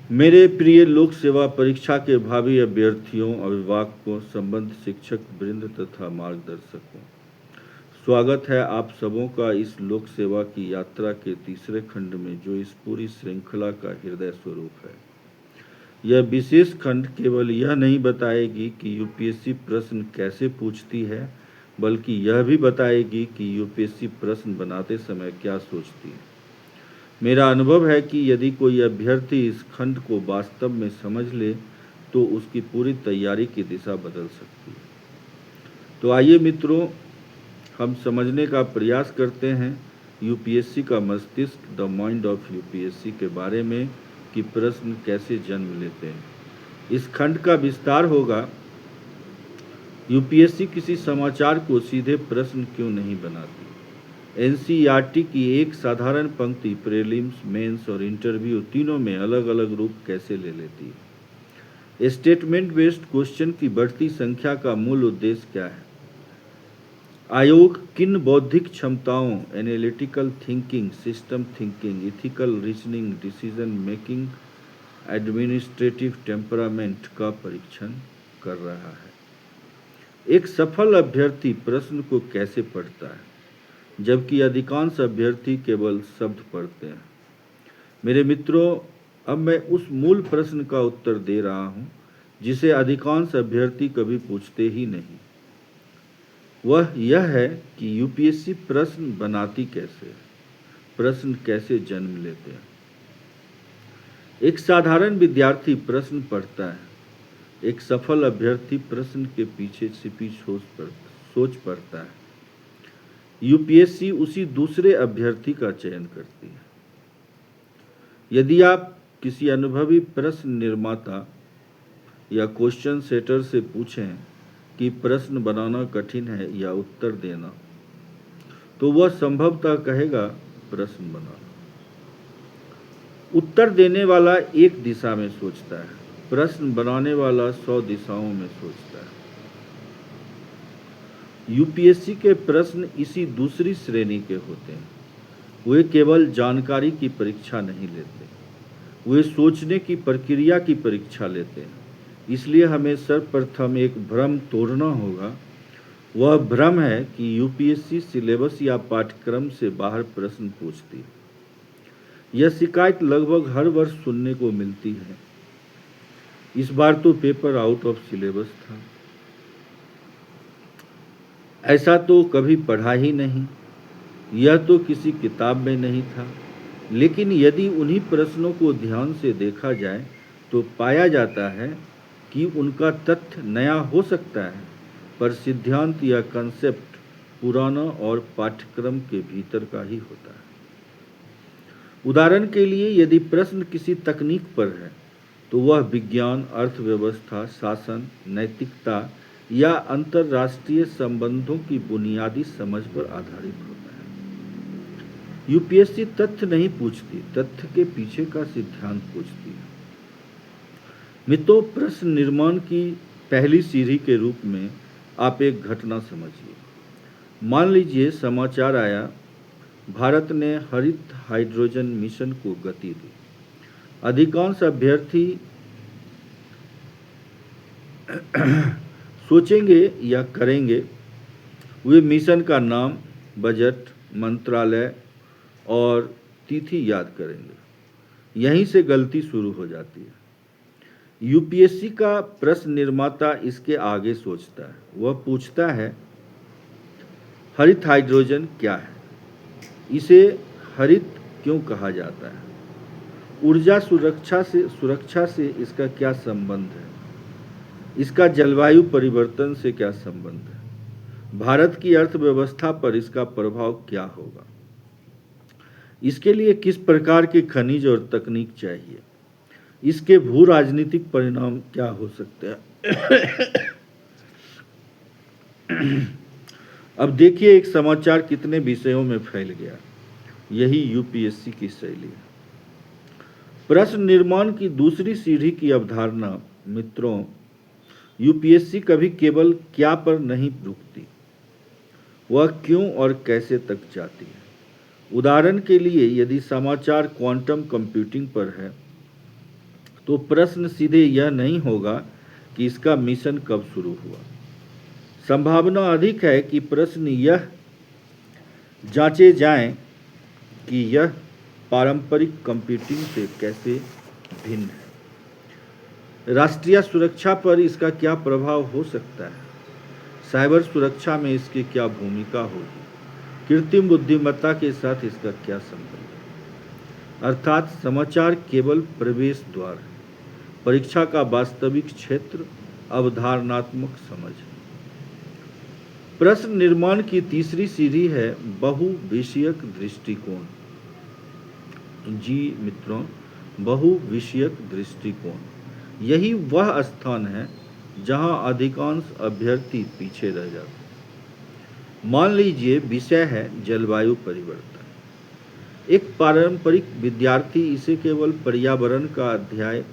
मेरे प्रिय लोक सेवा परीक्षा के भावी अभ्यर्थियों, अभिभावकों, संबंध शिक्षक वृंद तथा मार्गदर्शकों, स्वागत है आप सबों का इस लोक सेवा की यात्रा के तीसरे खंड में, जो इस पूरी श्रृंखला का हृदय स्वरूप है। यह विशेष खंड केवल यह नहीं बताएगी कि यूपीएससी प्रश्न कैसे पूछती है, बल्कि यह भी बताएगी कि यूपीएससी प्रश्न बनाते समय क्या सोचती है। मेरा अनुभव है कि यदि कोई अभ्यर्थी इस खंड को वास्तव में समझ ले तो उसकी पूरी तैयारी की दिशा बदल सकती है। तो आइए मित्रों, हम समझने का प्रयास करते हैं यूपीएससी का मस्तिष्क, द माइंड ऑफ यूपीएससी के बारे में, कि प्रश्न कैसे जन्म लेते हैं। इस खंड का विस्तार होगा यूपीएससी किसी समाचार को सीधे प्रश्न क्यों नहीं बनाती, एनसीईआरटी की एक साधारण पंक्ति प्रीलिम्स, मेंस और इंटरव्यू तीनों में अलग अलग रूप कैसे ले लेती है, स्टेटमेंट बेस्ड क्वेश्चन की बढ़ती संख्या का मूल उद्देश्य क्या है, आयोग किन बौद्धिक क्षमताओं, analytical thinking, system thinking, ethical reasoning, decision making, administrative temperament का परीक्षण कर रहा है। एक सफल अभ्यर्थी प्रश्न को कैसे पढ़ता है, जबकि अधिकांश अभ्यर्थी केवल शब्द पढ़ते हैं। मेरे मित्रों, अब मैं उस मूल प्रश्न का उत्तर दे रहा हूं जिसे अधिकांश अभ्यर्थी कभी पूछते ही नहीं। वह यह है कि यूपीएससी प्रश्न बनाती कैसे है, प्रश्न कैसे जन्म लेते हैं। एक साधारण विद्यार्थी प्रश्न पढ़ता है, एक सफल अभ्यर्थी प्रश्न के पीछे छिपी सोच पढ़ता है। यूपीएससी उसी दूसरे अभ्यर्थी का चयन करती है। यदि आप किसी अनुभवी प्रश्न निर्माता या क्वेश्चन सेटर से पूछें कि प्रश्न बनाना कठिन है या उत्तर देना, तो वह संभवतः कहेगा प्रश्न बनाना। उत्तर देने वाला एक दिशा में सोचता है, प्रश्न बनाने वाला 100 दिशाओं में सोचता है। यूपीएससी के प्रश्न इसी दूसरी श्रेणी के होते हैं। वे केवल जानकारी की परीक्षा नहीं लेते, वे सोचने की प्रक्रिया की परीक्षा लेते हैं। इसलिए हमें सर्वप्रथम एक भ्रम तोड़ना होगा। वह भ्रम है कि यूपीएससी सिलेबस या पाठ्यक्रम से बाहर प्रश्न पूछती है। यह शिकायत लगभग हर वर्ष सुनने को मिलती है। इस बार तो पेपर आउट ऑफ सिलेबस था, ऐसा तो कभी पढ़ा ही नहीं, यह तो किसी किताब में नहीं था। लेकिन यदि उन्हीं प्रश्नों को ध्यान से देखा जाए तो पाया जाता है कि उनका तथ्य नया हो सकता है, पर सिद्धांत या कंसेप्ट पुराना और पाठ्यक्रम के भीतर का ही होता है। उदाहरण के लिए, यदि प्रश्न किसी तकनीक पर है तो वह विज्ञान, अर्थव्यवस्था, शासन, नैतिकता या अंतर्राष्ट्रीय संबंधों की बुनियादी समझ पर आधारित होता है। यूपीएससी तथ्य नहीं पूछती, तथ्य के पीछे का सिद्धांत पूछती है। मित्रों, प्रश्न निर्माण की पहली सीढ़ी के रूप में आप एक घटना समझिए। मान लीजिए समाचार आया, भारत ने हरित हाइड्रोजन मिशन को गति दी। अधिकांश अभ्यर्थी सोचेंगे या करेंगे, वे मिशन का नाम, बजट, मंत्रालय और तिथि याद करेंगे। यहीं से गलती शुरू हो जाती है। यूपीएससी का प्रश्न निर्माता इसके आगे सोचता है। वह पूछता है, हरित हाइड्रोजन क्या है, इसे हरित क्यों कहा जाता है, ऊर्जा सुरक्षा से इसका क्या संबंध है, इसका जलवायु परिवर्तन से क्या संबंध है, भारत की अर्थव्यवस्था पर इसका प्रभाव क्या होगा, इसके लिए किस प्रकार के खनिज और तकनीक चाहिए, इसके भू राजनीतिक परिणाम क्या हो सकते हैं। अब देखिए एक समाचार कितने विषयों में फैल गया। यही यूपीएससी की शैली है। प्रश्न निर्माण की दूसरी सीढ़ी की अवधारणा, मित्रों, यूपीएससी कभी केवल क्या पर नहीं रुकती, वह क्यों और कैसे तक जाती है। उदाहरण के लिए, यदि समाचार क्वांटम कंप्यूटिंग पर है तो प्रश्न सीधे यह नहीं होगा कि इसका मिशन कब शुरू हुआ। संभावना अधिक है कि प्रश्न यह जांचे जाएं कि यह पारंपरिक कंप्यूटिंग से कैसे भिन्न है। राष्ट्रीय सुरक्षा पर इसका क्या प्रभाव हो सकता है, साइबर सुरक्षा में इसकी क्या भूमिका होगी, कृत्रिम बुद्धिमत्ता के साथ इसका क्या संबंध है। अर्थात समाचार केवल प्रवेश द्वार है, परीक्षा का वास्तविक क्षेत्र अवधारणात्मक समझ है। प्रश्न निर्माण की तीसरी सीढ़ी है बहुविषयक दृष्टिकोण। जी मित्रों, बहुविषयक दृष्टिकोण यही वह स्थान है जहां अधिकांश अभ्यर्थी पीछे रह जाते हैं। मान लीजिए विषय है जलवायु परिवर्तन। एक पारंपरिक विद्यार्थी इसे केवल पर्यावरण का अध्याय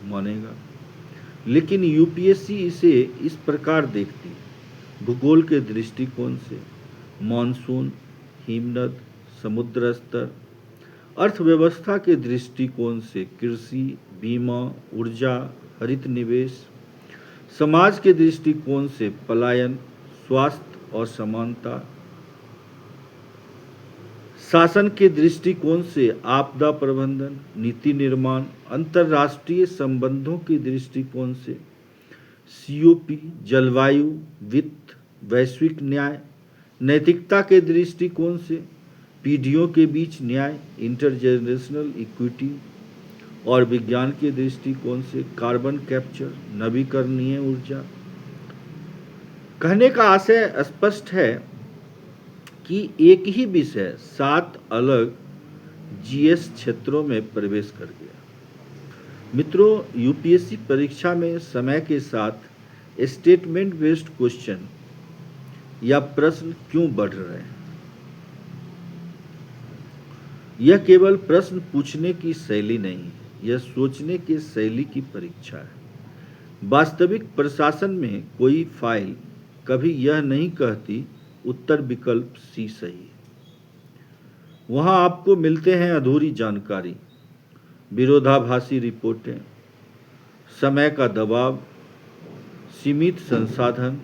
मानेगा, लेकिन यूपीएससी इसे इस प्रकार देखती है, भूगोल के दृष्टिकोण से, मानसून, हिमनद, समुद्र स्तर, अर्थव्यवस्था के दृष्टिकोण से, कृषि, बीमा, ऊर्जा, हरित निवेश, समाज के दृष्टिकोण से, पलायन, स्वास्थ्य और समानता, शासन के दृष्टिकोण से, आपदा प्रबंधन, नीति निर्माण, अंतर्राष्ट्रीय संबंधों के दृष्टिकोण से, सीओपी, जलवायु, वित्त, वैश्विक न्याय, नैतिकता के दृष्टिकोण से, पीढ़ियों के बीच न्याय, इंटरजेनरेशनल इक्विटी, और विज्ञान के दृष्टिकोण से कार्बन कैप्चर, नवीकरणीय ऊर्जा। कहने का आशय स्पष्ट है कि एक ही विषय 7 अलग जीएस क्षेत्रों में प्रवेश कर गया। मित्रों, यूपीएससी परीक्षा में समय के साथ स्टेटमेंट बेस्ड क्वेश्चन या प्रश्न क्यों बढ़ रहे हैं? यह केवल प्रश्न पूछने की शैली नहीं, यह सोचने की शैली की परीक्षा है। वास्तविक प्रशासन में कोई फाइल कभी यह नहीं कहती उत्तर विकल्प सी सही है। वहां आपको मिलते हैं अधूरी जानकारी, विरोधाभासी रिपोर्टें, समय का दबाव, सीमित संसाधन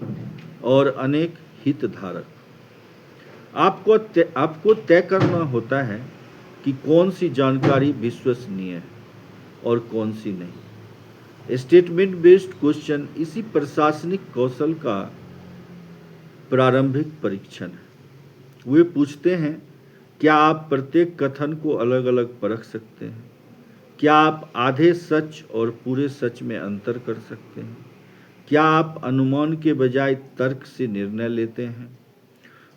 और अनेक हितधारक। आपको तय करना होता है कि कौन सी जानकारी विश्वसनीय है और कौन सी नहीं। स्टेटमेंट बेस्ड क्वेश्चन इसी प्रशासनिक कौशल का प्रारंभिक परीक्षण है। वे पूछते हैं, क्या आप प्रत्येक कथन को अलग अलग परख सकते हैं? क्या आप आधे सच और पूरे सच में अंतर कर सकते हैं? क्या आप अनुमान के बजाय तर्क से निर्णय लेते हैं?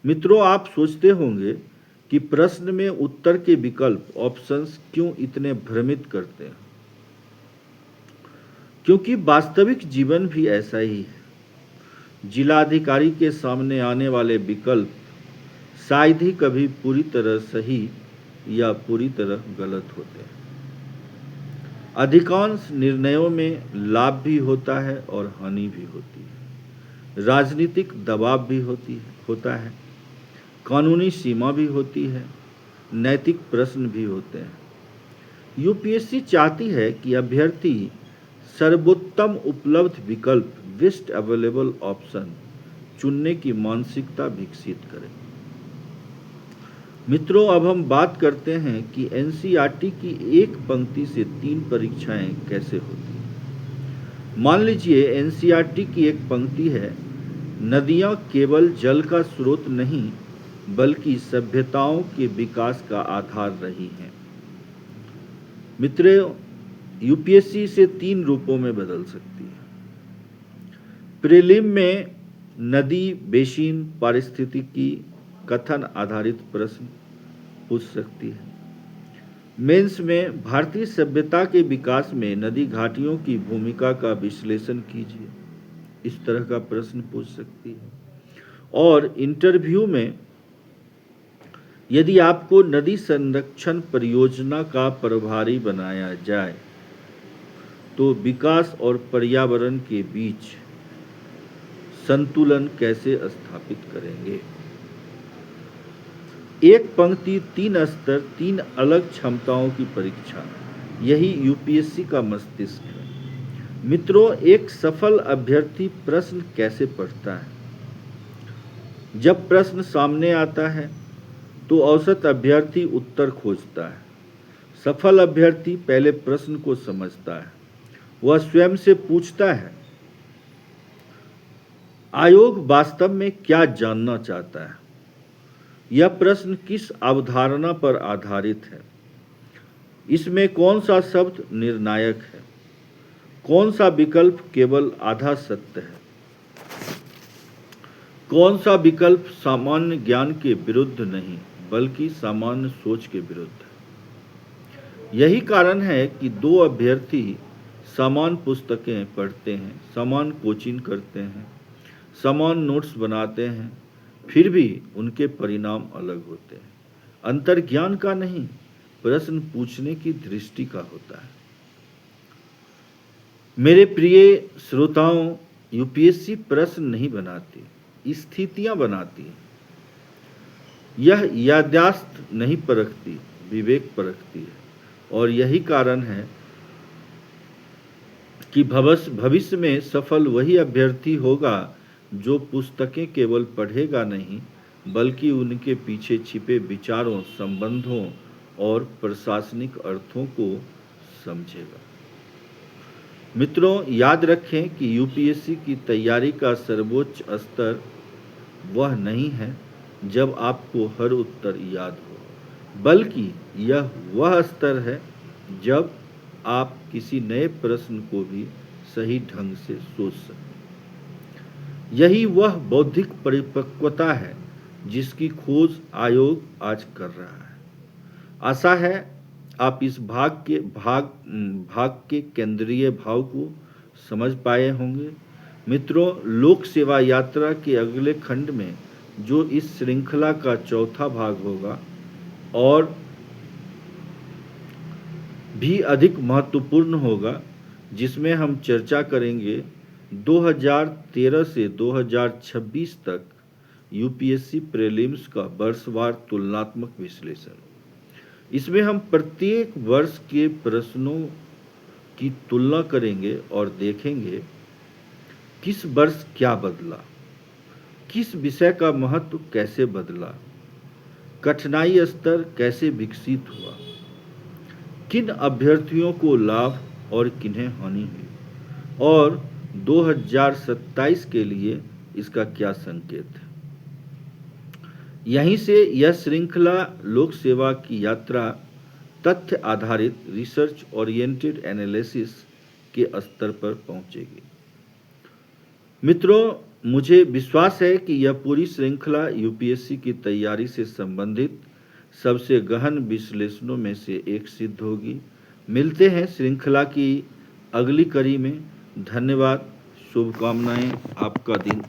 मित्रों, आप सोचते होंगे कि प्रश्न में उत्तर के विकल्प ऑप्शंस क्यों इतने भ्रमित करते हैं? क्योंकि वास्तविक जीवन भी ऐसा ही है। जिलाधिकारी के सामने आने वाले विकल्प शायद ही कभी पूरी तरह सही या पूरी तरह गलत होते हैं। अधिकांश निर्णयों में लाभ भी होता है और हानि भी होती है। राजनीतिक दबाव भी होता है, कानूनी सीमा भी होती है, नैतिक प्रश्न भी होते हैं। यूपीएससी चाहती है कि अभ्यर्थी सर्वोत्तम उपलब्ध विकल्प, बेस्ट अवेलेबल ऑप्शन चुनने की मानसिकता विकसित करें। मित्रों, अब हम बात करते हैं कि एनसीईआरटी की एक पंक्ति से 3 परीक्षाएं कैसे होती हैं। मान लीजिए एनसीईआरटी की एक पंक्ति है, नदियां केवल जल का स्रोत नहीं बल्कि सभ्यताओं के विकास का आधार रही हैं। मित्रों, यूपीएससी इसे 3 रूपों में बदल सकती है। प्रीलिम में नदी बेसिन पारिस्थितिकी कथन आधारित प्रश्न पूछ सकती है। मेंस में भारतीय सभ्यता के विकास में नदी घाटियों की भूमिका का विश्लेषण कीजिए, इस तरह का प्रश्न पूछ सकती है। और इंटरव्यू में यदि आपको नदी संरक्षण परियोजना का प्रभारी बनाया जाए तो विकास और पर्यावरण के बीच संतुलन कैसे स्थापित करेंगे? एक पंक्ति 3 स्तर 3 अलग क्षमताओं की परीक्षा। यही यूपीएससी का मस्तिष्क है। मित्रों, एक सफल अभ्यर्थी प्रश्न कैसे पढ़ता है? जब प्रश्न सामने आता है तो औसत अभ्यर्थी उत्तर खोजता है। सफल अभ्यर्थी पहले प्रश्न को समझता है। वह स्वयं से पूछता है, आयोग वास्तव में क्या जानना चाहता है? यह प्रश्न किस अवधारणा पर आधारित है? इसमें कौन सा शब्द निर्णायक है? कौन सा विकल्प केवल आधा सत्य है? कौन सा विकल्प सामान्य ज्ञान के विरुद्ध नहीं बल्कि सामान्य सोच के विरुद्ध है? यही कारण है कि दो अभ्यर्थी समान पुस्तकें पढ़ते हैं, समान कोचिंग करते हैं, समान नोट्स बनाते हैं, फिर भी उनके परिणाम अलग होते हैं। अंतर ज्ञान का नहीं, प्रश्न पूछने की दृष्टि का होता है। मेरे प्रिय श्रोताओं, यूपीएससी प्रश्न नहीं बनाती, स्थितियां बनाती है। यह याददाश्त नहीं परखती, विवेक परखती है। और यही कारण है कि भविष्य में सफल वही अभ्यर्थी होगा जो पुस्तकें केवल पढ़ेगा नहीं बल्कि उनके पीछे छिपे विचारों, संबंधों और प्रशासनिक अर्थों को समझेगा। मित्रों, याद रखें कि यूपीएससी की तैयारी का सर्वोच्च स्तर वह नहीं है जब आपको हर उत्तर याद हो, बल्कि यह वह स्तर है जब आप किसी नए प्रश्न को भी सही ढंग से सोच सकें। यही वह बौद्धिक परिपक्वता है जिसकी खोज आयोग आज कर रहा है। आशा है आप इस भाग के केंद्रीय भाव को समझ पाए होंगे। मित्रों, लोक सेवा यात्रा के अगले खंड में, जो इस श्रृंखला का चौथा भाग होगा और भी अधिक महत्वपूर्ण होगा, जिसमें हम चर्चा करेंगे 2013 से 2026 तक यूपीएससी प्रीलिम्स का वर्षवार तुलनात्मक विश्लेषण। इसमें हम प्रत्येक वर्ष के प्रश्नों की तुलना करेंगे और देखेंगे किस वर्ष क्या बदला, किस विषय का महत्व कैसे बदला, कठिनाई स्तर कैसे विकसित हुआ, किन अभ्यर्थियों को लाभ और किन्हें हानि हुई, और 2027 के लिए इसका क्या संकेत है। यहीं से यह श्रृंखला लोक सेवा की यात्रा तथ्य आधारित रिसर्च ओरिएंटेड एनालिसिस के स्तर पर पहुंचेगी। मित्रों, मुझे विश्वास है कि यह पूरी श्रृंखला यूपीएससी की तैयारी से संबंधित सबसे गहन विश्लेषणों में से एक सिद्ध होगी। मिलते हैं श्रृंखला की अगली कड़ी में। धन्यवाद, शुभकामनाएं, आपका दिन